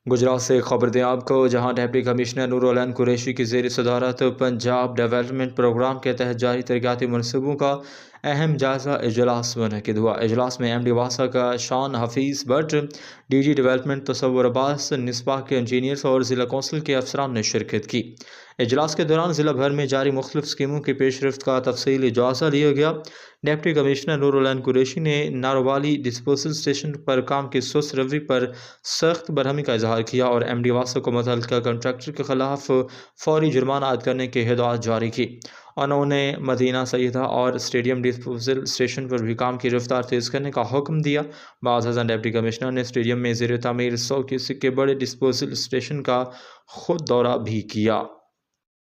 गुजरात से खबर दें आपको, जहां डिप्टी कमिश्नर नूरुल कुरैशी की ज़ेर सदारत पंजाब डेवलपमेंट प्रोग्राम के तहत जारी तरक्याती मनसूबों का अहम जायजा इजलास मुनक़िद हुआ। इजलास में MD वासा का शान हफीज़ भट्ट, DG डेवलपमेंट तसव्वुर अब्बास, निस्बा के इंजीनियर्स और ज़िला कौंसिल के अफसरान ने शिरकत की। इजलास के दौरान ज़िला भर में जारी मुख्तलिफ स्कीमों की पेशरफ्त का तफसीली जायजा लिया गया। डिप्टी कमिश्नर नूरुल कुरैशी ने नारोवाली डिस्पोजल स्टेशन पर काम की सुस्त रवि पर सख्त बरहमी का इजहार किया और MD वासा को मुतल्लिका कंट्रैक्टर के खिलाफ फौरी जुर्माना आयद करने की हिदायत जारी की। उन्होंने मदीना सैयदा और स्टेडियम डिस्पोजल स्टेशन पर भी काम की रफ्तार तेज़ करने का हुक्म दिया। बाद हज़न डिप्टी कमिश्नर ने स्टेडियम में ज़ेर तामीर 100 क्यूसेक के बड़े डिस्पोजल स्टेशन का खुद दौरा भी किया।